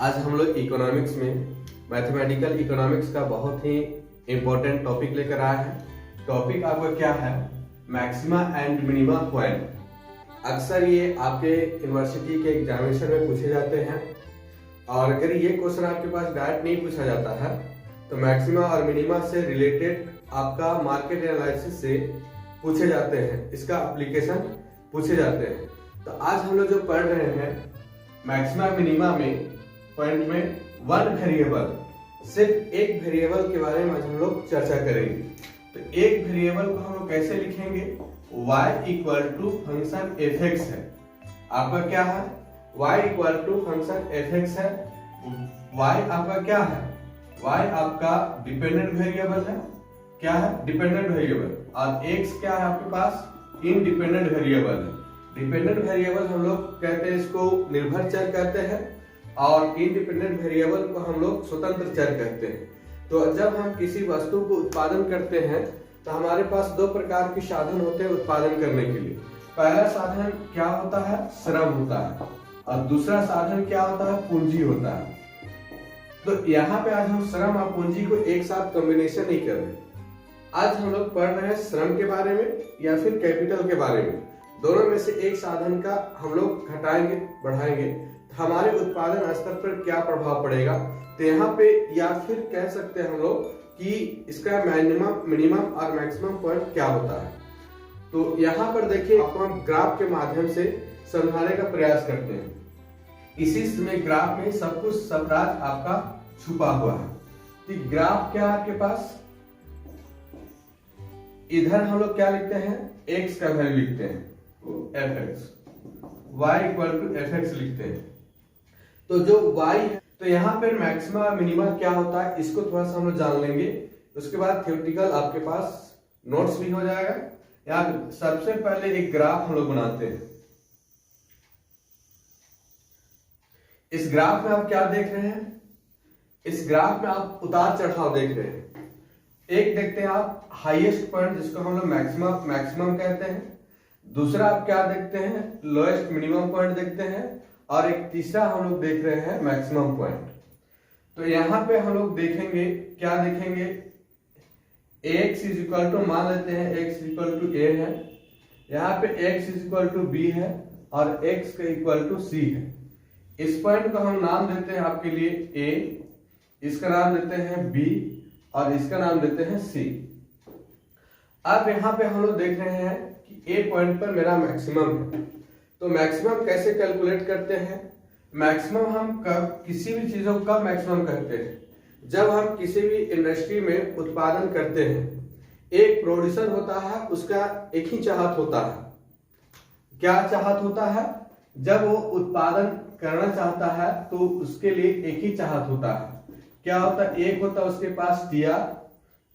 आज हम लोग इकोनॉमिक्स में मैथमेटिकल इकोनॉमिक्स का बहुत ही इम्पोर्टेंट टॉपिक लेकर आए हैं। टॉपिक आपका क्या है? Maxima and minima point. अक्सर ये आपके यूनिवर्सिटी के एग्जामिनेशन में पूछे जाते हैं और अगर ये क्वेश्चन आपके पास डायरेक्ट नहीं पूछा जाता है तो मैक्सिमा और मिनिमा से रिलेटेड आपका मार्केट एनालिसिस से पूछे जाते हैं, इसका एप्लीकेशन पूछे जाते हैं। तो आज हम लोग जो पढ़ रहे हैं मैक्सिमा मिनिमा में पॉइंट में वन वेरिएबल, सिर्फ एक वेरिएबल के बारे में आज हम लोग चर्चा करेंगे। तो एक वेरिएबल को हम लोग कैसे लिखेंगे? y equal to function F X है। आपका क्या है? y equal to function F X है। y आपका क्या है? y आपका डिपेंडेंट वेरिएबल है। क्या है? Dependent variable. और x क्या है आपके पास? इंडिपेंडेंट वेरिएबल है। डिपेंडेंट वेरिएबल हम लोग कहते हैं, इसको निर्भर चर कहते हैं, और इंडिपेंडेंट वेरिएबल को हम लोग स्वतंत्र चर कहते हैं। तो जब हम किसी वस्तु को उत्पादन करते हैं तो हमारे पास दो प्रकार के साधन होते हैं उत्पादन करने के लिए। पहला साधन क्या होता है? श्रम होता है, और दूसरा साधन क्या होता है? पूंजी होता है। तो यहाँ पे आज हम श्रम और पूंजी को एक साथ कॉम्बिनेशन नहीं कर रहे। आज हम लोग पढ़ रहे हैं श्रम के बारे में या फिर कैपिटल के बारे में। दोनों में से एक साधन का हम लोग घटाएंगे बढ़ाएंगे तो हमारे उत्पादन स्तर पर क्या प्रभाव पड़ेगा। तो यहाँ पे या फिर कह सकते हैं हम लोग कि इसका मिनिमम और मैक्सिमम पॉइंट क्या होता है। तो यहाँ पर देखिए, आपको हम ग्राफ के माध्यम से समझाने का प्रयास करते हैं। इसी में ग्राफ में सब कुछ सब राज आपका छुपा हुआ है। तो ग्राफ क्या है आपके पास? इधर हम लोग क्या लिखते हैं? x का वैल्यू लिखते हैं fx, y equal to fx लिखते हैं। तो जो y है, तो यहाँ पर मैक्सिमा और मिनिमा क्या होता है इसको थोड़ा सा हम लोग जान लेंगे। उसके बाद थ्योरेटिकल आपके पास नोट्स भी हो जाएगा। यहाँ सबसे पहले एक ग्राफ हम लोग बनाते हैं। इस ग्राफ में आप क्या देख रहे हैं? इस ग्राफ में आप उतार चढ़ाव देख रहे हैं। एक देखते हैं आप हाईएस्ट पॉइंट, जिसको हम लोग मैक्सिमम कहते हैं। दूसरा आप क्या देखते हैं? लोएस्ट मिनिमम पॉइंट देखते हैं। और एक तीसरा हम लोग देख रहे हैं मैक्सिमम पॉइंट। तो यहाँ पे हम लोग देखेंगे, क्या देखेंगे? x इज इक्वल टू, मान लेते हैं x इक्वल टू a है, यहाँ पे x is equal to b है और x का इक्वल टू c है। इस पॉइंट को हम नाम देते हैं आपके लिए a, इसका नाम देते हैं b और इसका नाम देते हैं c। अब यहाँ पे हम लोग देख रहे हैं कि a पॉइंट पर मेरा मैक्सिमम है। तो मैक्सिमम कैसे कैलकुलेट करते हैं? मैक्सिमम हम कब किसी भी चीजों का मैक्सिमम कहते हैं जब हम किसी भी इंडस्ट्री में उत्पादन करते हैं। एक प्रोड्यूसर होता है, उसका एक ही चाहत होता है। क्या चाहत होता है? जब वो उत्पादन करना चाहता है तो उसके लिए एक ही चाहत होता है। क्या होता है? एक होता है उसके पास टीआर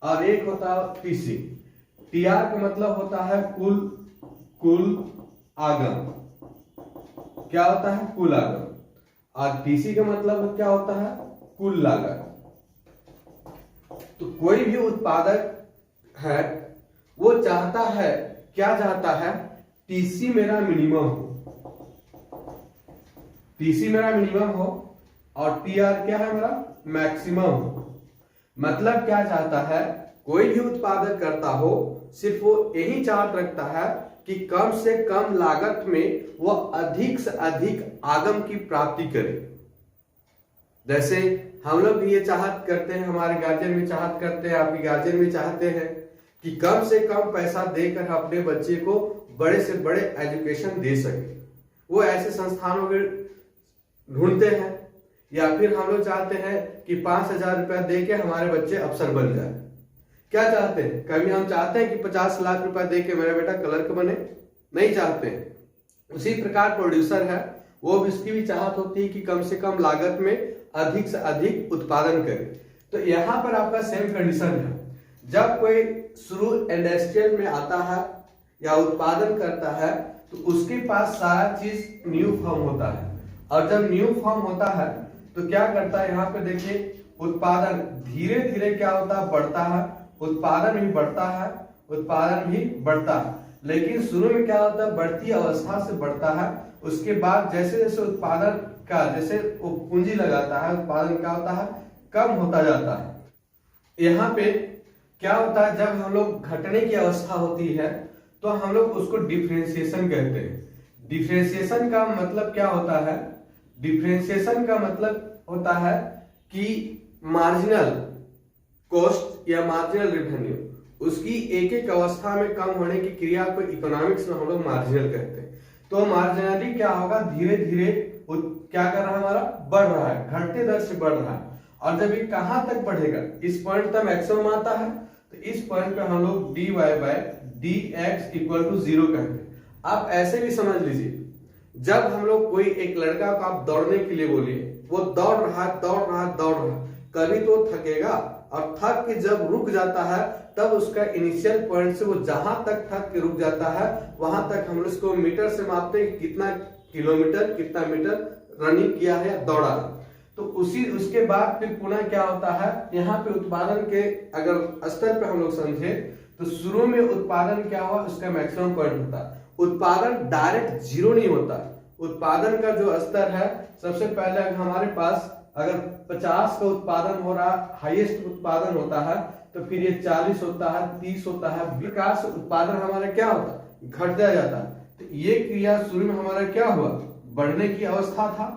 और एक होता है टीसी। टीआर का मतलब होता है कुल आगम। क्या होता है? कुल आगम। और टीसी का मतलब क्या होता है? कुल लागत। तो कोई भी उत्पादक है वो चाहता है, क्या चाहता है? टीसी मेरा मिनिमम हो, टीसी मेरा मिनिमम हो और टीआर क्या है? मेरा मैक्सिमम हो। मतलब क्या चाहता है? कोई भी उत्पादक करता हो, सिर्फ वो यही चाहत रखता है कि कम से कम लागत में वो अधिक से अधिक आगम की प्राप्ति करे। जैसे हम लोग भी ये चाहत करते हैं, हमारे गार्जियन भी चाहत करते हैं, आपके गार्जियन भी चाहते हैं कि कम से कम पैसा देकर अपने बच्चे को बड़े से बड़े एजुकेशन दे सके। वो ऐसे संस्थानों में ढूंढते हैं। या फिर हम लोग चाहते हैं कि 5,000 रुपया दे के हमारे बच्चे अफसर बन जाए। क्या चाहते हैं? कभी हम चाहते हैं कि 50 लाख रुपया दे के मेरा बेटा क्लर्क बने? नहीं चाहते हैं। उसी प्रकार प्रोड्यूसर है, वो भी उसकी भी चाहत होती है कि कम से कम लागत में अधिक से अधिक उत्पादन करे। तो यहाँ पर आपका सेम कंडीशन है। जब कोई शुरू इंडस्ट्रियल में आता है या उत्पादन करता है तो उसके पास सारा चीज न्यू फॉर्म होता है। और जब न्यू फॉर्म होता है तो क्या करता है? यहाँ पे देखिए, उत्पादन धीरे धीरे क्या होता है? बढ़ता है। उत्पादन भी बढ़ता है, उत्पादन भी बढ़ता है। लेकिन शुरू में क्या होता है, बढ़ती अवस्था से बढ़ता है, उसके बाद जैसे जैसे उत्पादन का जैसे वो पूंजी लगाता है, उत्पादन क्या होता है, कम होता जाता है। यहाँ पे क्या होता है, जब हम लोग घटने की अवस्था होती है तो हम लोग उसको डिफरेंशिएशन कहते हैं। डिफरेंशिएशन का मतलब क्या होता है, डिफरेंशिएशन का मतलब होता है कि मार्जिनल कॉस्ट या मार्जिनल रेवेन्यू उसकी एक एक अवस्था में कम होने की क्रिया को इकोनॉमिक्स में हम लोग मार्जिनल कहते हैं। तो मार्जिनली क्या होगा, धीरे धीरे क्या कर रहा है, हमारा बढ़ रहा है, घटते दर से बढ़ रहा है। और जब ये कहां तक बढ़ेगा, इस पॉइंट तक मैक्सिमम आता है, तो इस पॉइंट पे हम लोग dy by dx equal to 0 कहते हैं। आप ऐसे भी समझ लीजिए, जब हम लोग कोई एक लड़का को आप दौड़ने के लिए बोलिए, वो दौड़ रहा है दौड़ रहा है दौड़ रहा है, कभी तो थकेगा, और थक के जब रुक जाता है तब उसका इनिशियल पॉइंट से वो जहां तक थक के रुक जाता है वहां तक हम उसको मीटर से मापते हैं, कितना किलोमीटर कितना मीटर रनिंग किया है या दौड़ा है। तो उसके बाद फिर पुनः क्या होता है, यहाँ पे उत्पादन के अगर स्तर पे हम लोग समझे तो शुरू में उत्पादन क्या हुआ, उसका मैक्सिमम पॉइंट होता है। उत्पादन डायरेक्ट जीरो नहीं होता, उत्पादन का जो स्तर है, सबसे पहले अगर हमारे पास अगर 50 का उत्पादन हो रहा, हाईएस्ट उत्पादन होता है, तो फिर ये 40 होता है, 30 होता है, विकास उत्पादन हमारा क्या होता है, घटता जाता है। तो ये क्रिया शुरू में हमारा क्या हुआ, बढ़ने की अवस्था था।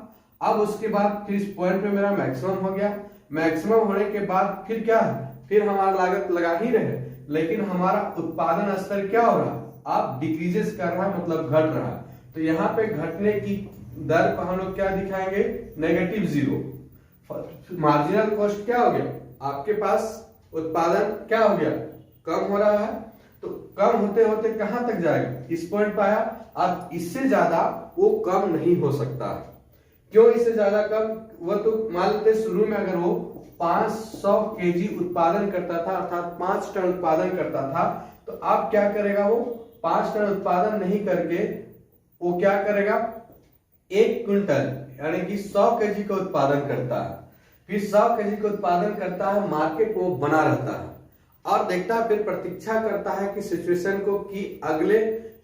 अब उसके बाद फिर इस पॉइंट पे मेरा मैक्सिमम हो गया, मैक्सिमम होने के बाद फिर क्या है, फिर हमारा लागत लगा ही रहे, लेकिन हमारा उत्पादन स्तर क्या हो रहा, आप डिक्रीजेस कर रहा है, मतलब घट रहा है। तो यहाँ पे घटने की दर पर हम लोग क्या दिखाएंगे, -0। मार्जिनल कॉस्ट क्या हो गया, आपके पास उत्पादन क्या हो गया, कम हो रहा है, तो कम होते होते कहां तक जाएगा, इस पॉइंट पे आया। अब इससे ज्यादा वो कम नहीं हो सकता। क्यों इससे ज्यादा कम, वो तो मान लेते शुरू में अगर वो 500 केजी उत्पादन करता था, अर्थात 5 टन उत्पादन करता था, तो अब क्या करेगा, वो 5 टन उत्पादन नहीं करके वो क्या करेगा, 1 क्विंटल यानी कि 100 केजी का उत्पादन करता है। फिर 100 केजी का उत्पादन करता है, मार्केट को बना रहता है और देखता है, फिर प्रतीक्षा करता है कि सिचुएशन को कि अगले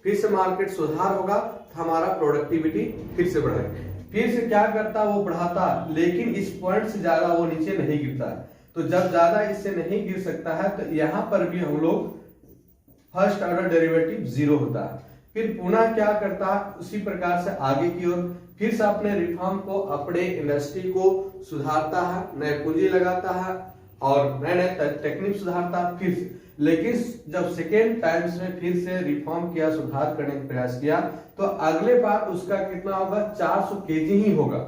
फिर से मार्केट सुधार होगा तो हमारा प्रोडक्टिविटी फिर से बढ़ेगा। फिर से क्या करता, वो बढ़ाता, लेकिन इस पॉइंट से ज्यादा वो नीचे नहीं गिरता है। तो जब ज्यादा इससे नहीं गिर सकता है तो यहां पर भी हम लोग फर्स्ट ऑर्डर डेरिवेटिव 0 होता है। फिर पुनः क्या करता है, उसी प्रकार से आगे की ओर फिर से अपने रिफॉर्म को, अपने इंडस्ट्री को सुधारता है, नए पूंजी लगाता है और नए नए टेक्निक सुधारता है फिर से। लेकिन जब सेकेंड टाइम्स में फिर से रिफॉर्म किया, सुधार करने का प्रयास किया, तो अगले बार उसका कितना होगा, 400 केजी ही होगा,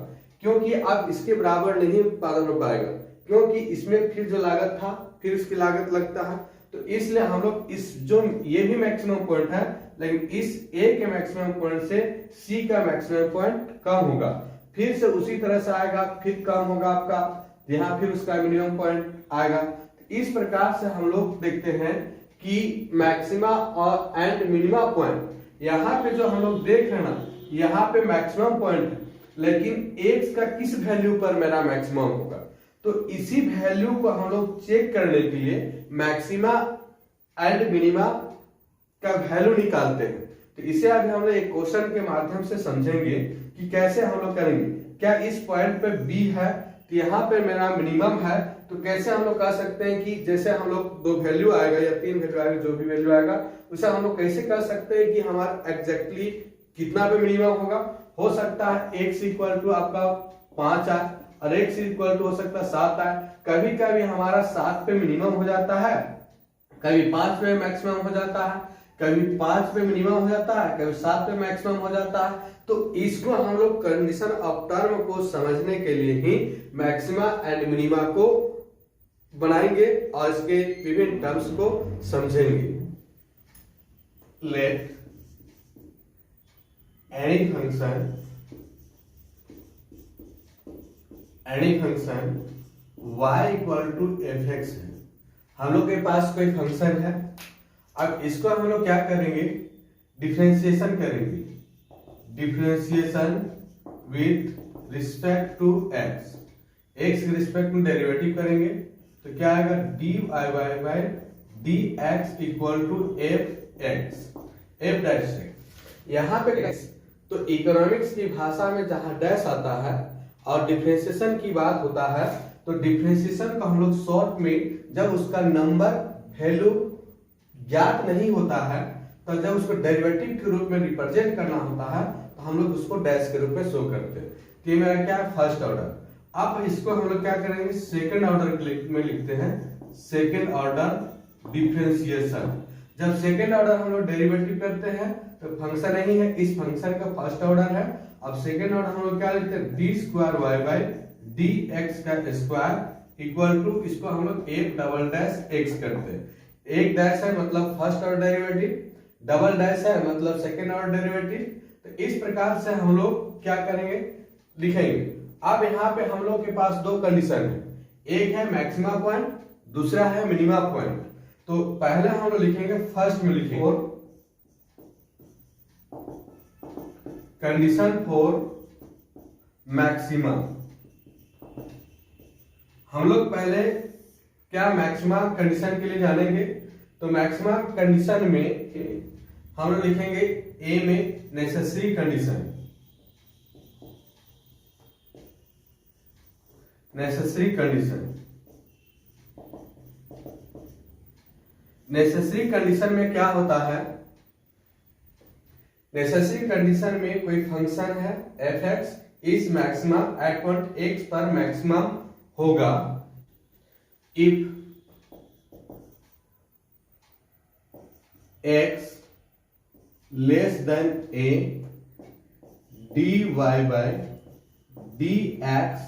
क्योंकि अब इसके बराबर नहीं उत्पादन हो पाएगा, क्योंकि इसमें फिर जो लागत था फिर उसकी लागत लगता है। तो इसलिए हम लोग इस जो ये भी मैक्सिमम पॉइंट है, लेकिन इस ए के मैक्सिमम पॉइंट से सी का मैक्सिमम पॉइंट कम होगा, फिर से उसी तरह से आएगा, फिर कम होगा आपका, यहाँ फिर उसका मिनिमम पॉइंट आएगा। इस प्रकार से हम लोग देखते हैं कि मैक्सिमा और एंड मिनिमा पॉइंट, यहाँ पे जो हम लोग देख रहे हैं ना, यहाँ पे मैक्सिमम पॉइंट है, लेकिन एक्स का किस वैल्यू पर मेरा मैक्सिमम होगा, तो इसी वैल्यू को हम लोग चेक करने के लिए मैक्सिमा एंड मिनिमा का वैल्यू निकालते हैं। तो इसे अभी हम लोग एक क्वेश्चन के माध्यम से समझेंगे कि कैसे हम लोग करेंगे। क्या इस पॉइंट पे बी है, तो यहाँ पे मेरा मिनिमम है, तो कैसे हम लोग कह सकते हैं कि जैसे हम लोग 2 वैल्यू आएगा या 3 वैल्यू आएगा, जो भी वैल्यू आएगा उसे हम लोग कैसे कह सकते हैं कि हमारा एग्जैक्टली कितना पे मिनिमम होगा। हो सकता है x इक्वल टू आपका 5 आए और x इक्वल टू हो सकता है 7 आए। कभी कभी हमारा 7 पे मिनिमम हो जाता है, कभी 5 पे मैक्सिमम हो जाता है, कभी 5 पे मिनिमम हो जाता है, कभी 7 पे मैक्सिमम हो जाता है। तो इसको हम लोग कंडीशन ऑफ टर्म को समझने के लिए ही मैक्सिमा एंड मिनिमा को बनाएंगे और इसके विभिन्न टर्म्स को समझेंगे। Let any function y equal to fx है। हम लोग के पास कोई फंक्शन है, अब इसको हम लोग क्या करेंगे, डिफरेंशिएशन करेंगे, differentiation with respect to x के रिस्पेक्ट में डेरिवेटिव करेंगे, तो क्या आएगा dy by dx equal to fx। F dash से। यहाँ पे तो इकोनॉमिक्स की भाषा में जहाँ डैश आता है और डिफरेंशिएशन की बात होता है, तो डिफरेंशिएशन को हम लोग शॉर्ट में जब उसका नंबर वैल्यू ज्ञात नहीं होता है, तो जब उसको डेरिवेटिव के रूप में रिप्रेजेंट करना होता है, तो हम लोग उसको डैश के रूप में शो करते हैं। तो ये मेरा क्या है, फर्स्ट ऑर्डर। अब इसको हम लोग क्या करेंगे, सेकंड ऑर्डर में लिखते हैं, सेकंड ऑर्डर डिफरेंशिएशन। जब सेकंड ऑर्डर हम लोग डेरिवेटिव करते हैं तो फंक्शन नहीं है, इस फंक्शन का फर्स्ट ऑर्डर है। अब सेकंड ऑर्डर हम लोग क्या लिखते हैं, D square Y by D X का स्क्वायर इक्वल टू, इसको हम लोग एफ डबल डैश एक्स करते हैं। एक डैश है मतलब first order derivative, double dash है मतलब सेकंड ऑर्डर डेरिवेटिव। तो इस प्रकार से हम लोग क्या करेंगे, लिखेंगे। अब यहाँ पे हम लोग के पास दो कंडीशन है, एक है मैक्सिमा पॉइंट, दूसरा है मिनिमा पॉइंट। तो पहले हम लोग लिखेंगे, फर्स्ट में लिखेंगे और कंडीशन फॉर मैक्सिमा। हम लोग पहले क्या मैक्सिमा कंडीशन के लिए जानेंगे। तो मैक्सिमा कंडीशन में हम लोग लिखेंगे ए में necessary condition, necessary condition. Necessary condition में क्या होता है, नेसेसरी कंडीशन में कोई फंक्शन है एफ एक्स इस मैक्सिमम एट पॉइंट एक्स पर मैक्सिमम होगा if x less than a dy by dx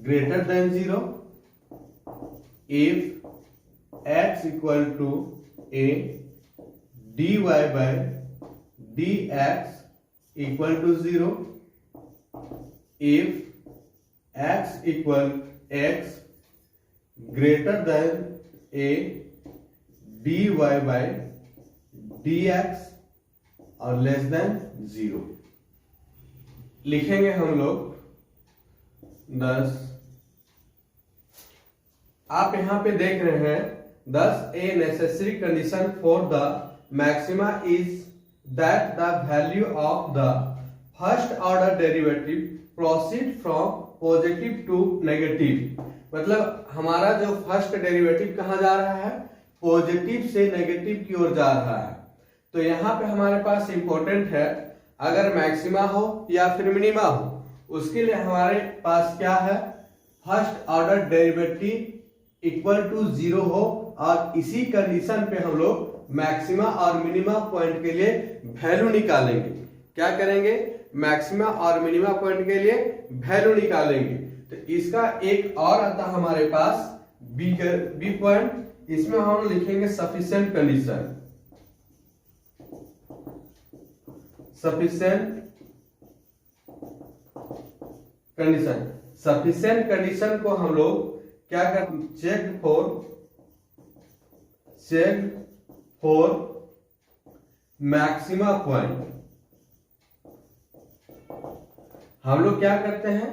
greater than 0 if x equal to a dy by dx equal to 0 if x equal x greater than a dy by dx और less than 0 लिखेंगे हम लोग 10। आप यहां पे देख रहे हैं 10 a necessary condition for the maxima is that the value of the first order derivative proceed from positive to negative. मतलब हमारा जो फर्स्ट डेरिवेटिव कहां जा रहा है, पॉजिटिव से नेगेटिव की ओर जा रहा है। तो यहाँ पे हमारे पास इंपॉर्टेंट है, अगर मैक्सिमा हो या फिर मिनिमा हो, उसके लिए हमारे पास क्या है, first order derivative equal to 0 हो। और इसी कंडीशन पे हम लोग मैक्सिमा और मिनिमा पॉइंट के लिए वैल्यू निकालेंगे। क्या करेंगे, मैक्सिमा और मिनिमा पॉइंट के लिए वैल्यू निकालेंगे। तो इसका एक और आता है हमारे पास बी पॉइंट, इसमें हम लिखेंगे sufficient condition. Sufficient condition, sufficient condition को हम लोग क्या करते, चेक फॉर मैक्सिमा पॉइंट। हम लोग क्या करते हैं,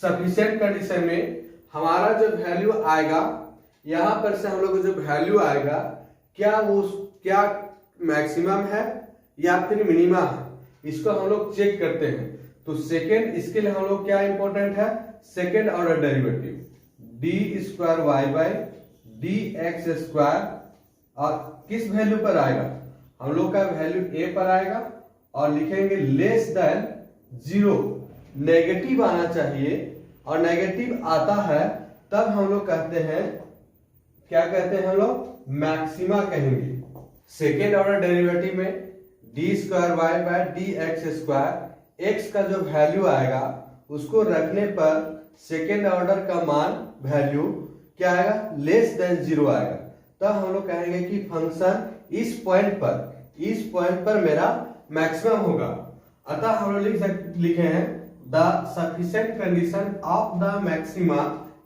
सफिशिएंट कंडीशन में हमारा जो वैल्यू आएगा, यहां पर से हम लोग को जो वैल्यू आएगा, क्या वो क्या मैक्सिमम है या फिर मिनिमा है, इसको हम लोग चेक करते हैं। तो सेकेंड, इसके लिए हम लोग क्या इंपॉर्टेंट है, second order derivative D square Y by D X square. और किस वैल्यू पर आएगा, हम लोग का वैल्यू ए पर आएगा और लिखेंगे लेस देन 0। नेगेटिव आना चाहिए, और नेगेटिव आता है तब हम लोग कहते हैं, क्या कहते हैं, हम लोग मैक्सिमा कहेंगे। सेकेंड ऑर्डर डेरिवेटिव में D square Y by D X square, X का जो वैल्यू आएगा उसको रखने पर सेकेंड ऑर्डर का मान वैल्यू क्या आएगा, लेस देन 0 आएगा। तब हम लोग कहेंगे कि फंक्शन इस पॉइंट पर मेरा मैक्सिमम होगा। अतः हम लोग लिखे हैं the sufficient condition of the maxima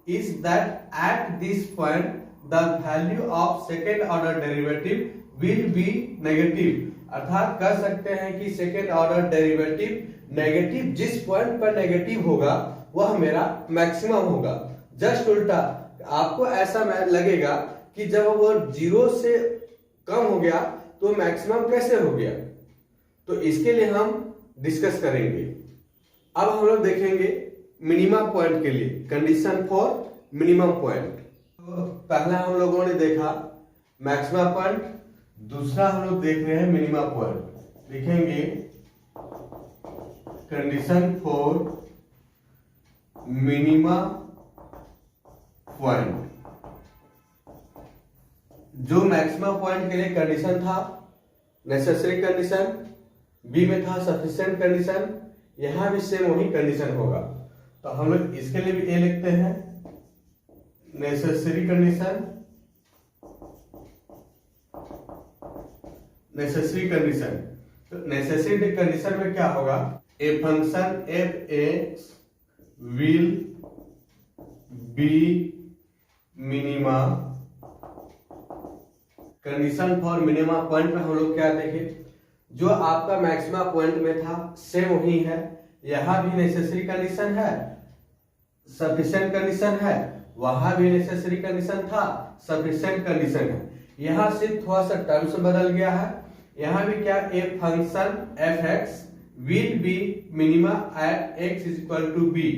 is that at this point the value of second order derivative will be negative. अर्थात कह सकते हैं कि सेकेंड ऑर्डर डेरिवेटिव नेगेटिव, जिस पॉइंट पर नेगेटिव होगा वह मेरा मैक्सिमम होगा। जस्ट उल्टा, आपको ऐसा लगेगा कि जब वो 0 से कम हो गया तो मैक्सिमम कैसे हो गया, तो इसके लिए हम डिस्कस करेंगे। अब हम लोग देखेंगे मिनिमा पॉइंट के लिए, कंडीशन फॉर मिनिमम पॉइंट। पहला हम लोगों ने देखा मैक्सिमा पॉइंट, दूसरा हम लोग देख रहे हैं मिनिमा पॉइंट। लिखेंगे कंडीशन फॉर मिनिमा पॉइंट। जो मैक्सिमा पॉइंट के लिए कंडीशन था नेसेसरी कंडीशन, बी में था सफिशिएंट कंडीशन, यहां भी सेम वही कंडीशन होगा। तो हम लोग इसके लिए भी ए लिखते हैं नेसेसरी कंडीशन, नेसेसरी कंडीशन। तो नेसेसरी कंडीशन में क्या होगा, ए function F X will be minima. Condition for minima point में हम लोग क्या देखे, जो आपका मैक्सिमा पॉइंट में था सेम वही है, यहां भी नेसेसरी कंडीशन है, सफिशिएंट कंडीशन है, वहां भी नेसेसरी कंडीशन था, सफिशिएंट कंडीशन है। यहां सिर्फ थोड़ा सा टर्म्स बदल गया है। यहां भी क्या, a function F X will be minima at X is equal to B.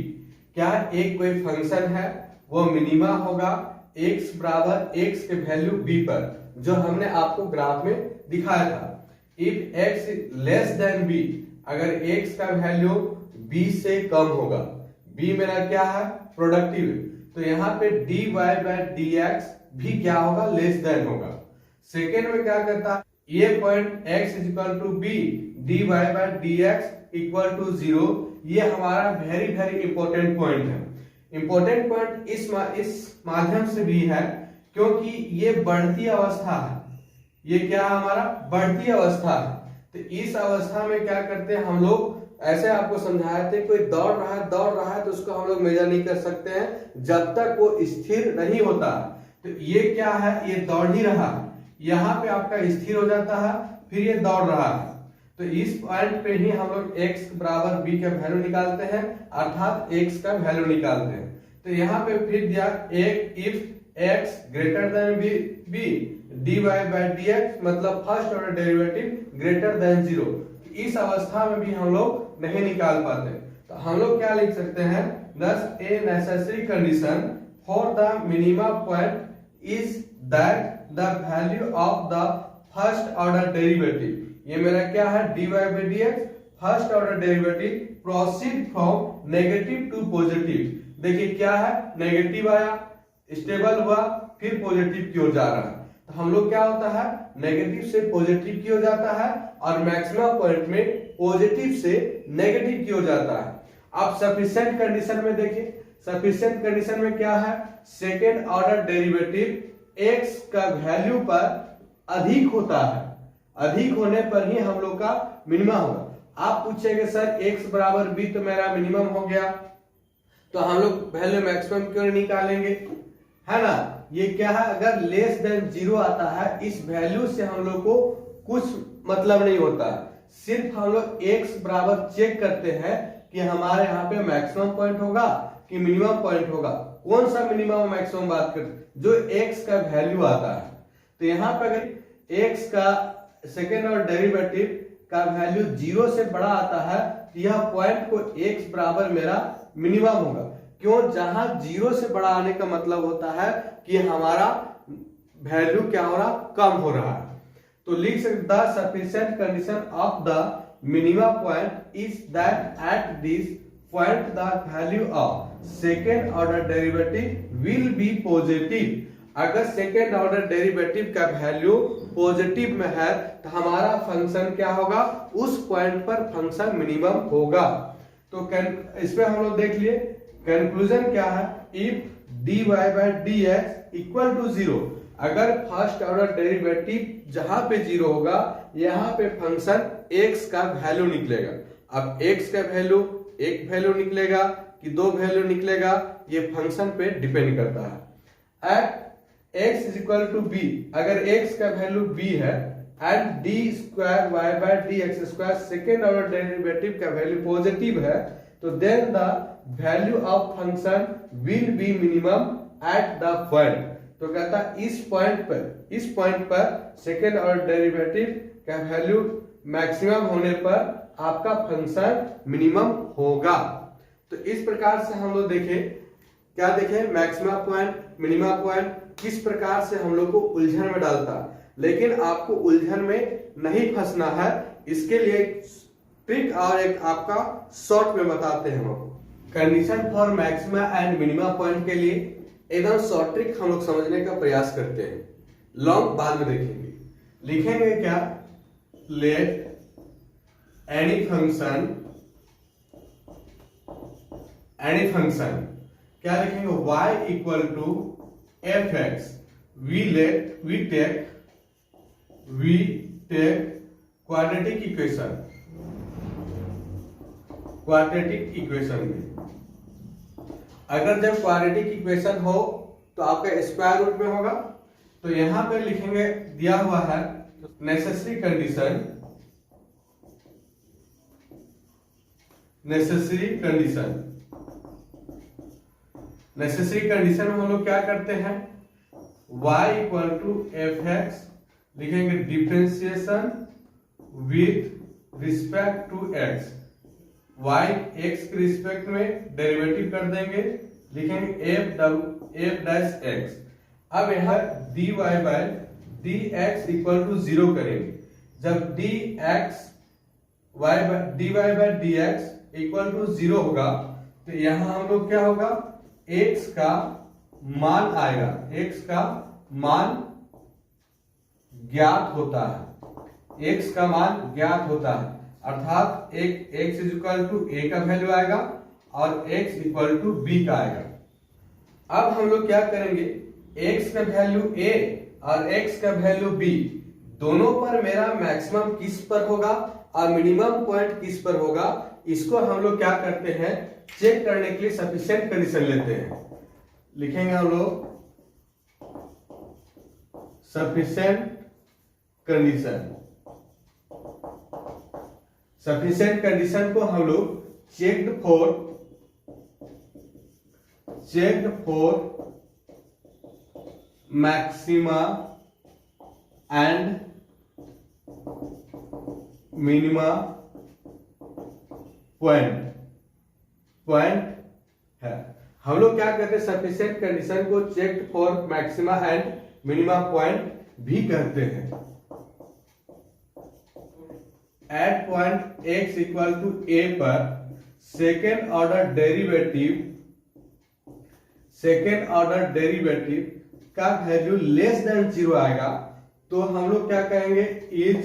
क्या एक कोई फंक्शन है वो मिनिमा होगा x बराबर x के वैल्यू b पर, जो हमने आपको ग्राफ में दिखाया था। If x less than b, अगर x का वैल्यू b से कम होगा, b मेरा क्या है प्रोडक्टिव, तो यहाँ पे dy बाय dx भी क्या होगा लेस देन होगा। सेकेंड में क्या करता है, ये point x is equal to b, dy by dx equal to 0, ये हमारा वेरी वेरी इंपॉर्टेंट पॉइंट है। इंपॉर्टेंट पॉइंट इस माध्यम से भी है क्योंकि ये बढ़ती अवस्था है, ये क्या है हमारा बढ़ती अवस्था है। तो इस अवस्था में क्या करते हैं हम लोग, ऐसे आपको समझाए थे, कोई दौड़ रहा है तो उसको हम लोग मेजर नहीं कर सकते हैं जब तक वो स्थिर नहीं होता। तो ये क्या है, ये दौड़ ही रहा है, यहाँ पे आपका स्थिर हो जाता है, फिर ये दौड़ रहा है। तो इस पॉइंट पे ही हम लोग x बराबर b का वैल्यू निकालते हैं, अर्थात x का वैल्यू निकालते हैं। तो यहाँ पे फिर दिया एक if x greater than b dy by dx, मतलब first order derivative greater than 0। इस अवस्था में भी हम लोग नहीं निकाल पाते, तो हम लोग क्या लिख सकते हैं, thus a necessary condition for the minima point is that the value of the first order derivative, ये मेरा क्या है dy by dx, first order derivative proceed from negative to positive. देखिए क्या है, नेगेटिव आया, स्टेबल हुआ, फिर पॉजिटिव की ओर जा रहा है। तो हम लोग क्या होता है, नेगेटिव से पॉजिटिव की ओर जाता है, और मैक्सिमम पॉइंट में पॉजिटिव से नेगेटिव की ओर जाता है। अब सफिशिएंट कंडीशन में देखिए, सफिशिएंट कंडीशन में क्या है, सेकेंड ऑर्डर डेरिवेटिव x का वैल्यू पर अधिक होता है, अधिक होने पर ही हम लोग का मिनिमम होगा। आप पूछेंगे सर x बराबर b तो मेरा मिनिमम हो गया, तो हम लोग वैल्यू मैक्सिमम क्यों निकालेंगे, है ना। ये क्या है, अगर लेस देन 0 आता है, इस वैल्यू से हम लोग को कुछ मतलब नहीं होता, सिर्फ हम लोग x बराबर चेक करते हैं कि हमारे यहाँ पे मैक्सिमम पॉइंट होगा कि मिनिमम पॉइंट होगा। कौन सा मिनिमम और मैक्सिमम बात करते, जो x का वैल्यू आता है। तो यहाँ पे अगर x का सेकेंड और डेरिवेटिव का वैल्यू 0 से बड़ा आता है, तो यह पॉइंट को x बराबर मेरा मिनिमम होगा। क्यों, जहां 0 से बड़ा आने का मतलब होता है कि हमारा वैल्यू क्या हो रहा, कम हो रहा है। तो लिख सकते the sufficient condition of the minimum point is that at this point the value of second order derivative will be positive. अगर सेकेंड ऑर्डर डेरिवेटिव का वैल्यू पॉजिटिव में है तो हमारा फंक्शन क्या होगा, उस पॉइंट पर फंक्शन मिनिमम होगा। तो इसमें हम लोग देख लिए कंक्लूजन क्या है, if dy by dx equal to 0, अगर फर्स्ट ऑर्डर डेरिवेटिव जहां पे 0 होगा, यहाँ पे फंक्शन x का वैल्यू निकलेगा। अब x का वैल्यू एक वैल्यू निकलेगा कि दो वैल्यू निकलेगा, ये फंक्शन पे डिपेंड करता है। At x is equal to b, अगर x का वैल्यू b है, and D square Y by D X square second order derivative का वैल्यू पॉजिटिव है, तो then the value of function will be minimum at the point. तो कहता है इस पॉइंट पर सेकेंड ऑर्डर डेरिवेटिव का वैल्यू मैक्सिमम होने पर आपका फंक्शन मिनिमम होगा। तो इस प्रकार से हम लोग क्या देखें मैक्सिमा पॉइंट मिनिमा पॉइंट किस प्रकार से हम लोग को उलझन में डालता, लेकिन आपको उलझन में नहीं फंसना है। इसके लिए एक ट्रिक और एक आपका शॉर्ट में बताते हैं हम condition for maxima and minima point के लिए एकदम शॉर्ट ट्रिक हम लोग समझने का प्रयास करते हैं, लॉन्ग बाद में देखेंगे। लिखेंगे क्या, लेट एनी फंक्शन क्या लिखेंगे, y equal to F X, we take quadratic equation में अगर जब क्वाड्रेटिक इक्वेशन हो तो आपका स्क्वायर रूट में होगा। तो यहां पे लिखेंगे दिया हुआ है नेसेसरी कंडीशन में हम लोग क्या करते हैं, y equal to F x लिखेंगे differentiation with respect to x, y x के रिस्पेक्ट में डेरिवेटिव कर देंगे, लिखेंगे f डैश x। अब यहाँ dy by dx equal to 0 करेंगे। जब dy by dx equal to 0 होगा तो यहाँ हम लोग क्या होगा, x का मान आएगा, x का मान ज्ञात होता है, अर्थात एक x is equal to a का वैल्यू आएगा और x इक्वल टू b का आएगा। अब हम लोग क्या करेंगे, x का वैल्यू a और x का वैल्यू b दोनों पर मेरा मैक्सिमम किस पर होगा और मिनिमम पॉइंट किस पर होगा, इसको हम लोग क्या करते हैं, चेक करने के लिए सफिशिएंट कंडीशन लेते हैं। लिखेंगे हम लोग सफिशिएंट कंडीशन को हम लोग checked for maxima and minima point है। हम लोग क्या कहते हैं, सफिशिएंट कंडीशन को checked for maxima and minima point भी कहते हैं। At point x equal to a पर सेकेंड ऑर्डर डेरिवेटिव का वैल्यू लेस देन 0 आएगा तो हम लोग क्या कहेंगे, इज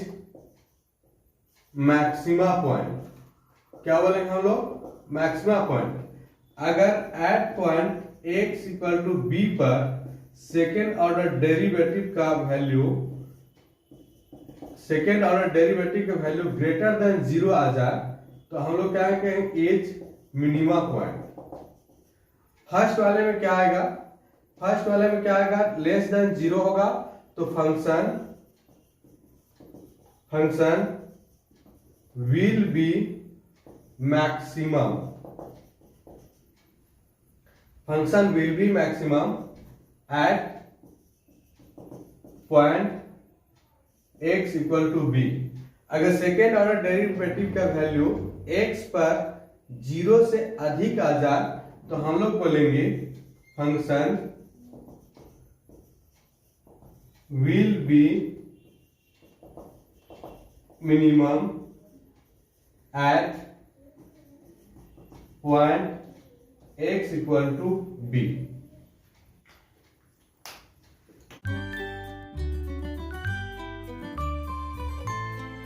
मैक्सिमा पॉइंट। क्या बोलेंगे हम लोग, मैक्सिमा पॉइंट। अगर at point x equal to b पर सेकेंड ऑर्डर डेरिवेटिव का वैल्यू ग्रेटर देन 0 आ जाए तो हम लोग क्या कहेंगे, इज मिनिमा पॉइंट। फर्स्ट वाले में क्या आएगा, लेस देन 0 होगा तो function will be maximum at point x equal to b। अगर सेकेंड ऑर्डर डेरिवेटिव का वैल्यू x पर 0 से अधिक आ जाए तो हम लोग बोलेंगे function will be minimum at point x equal to b।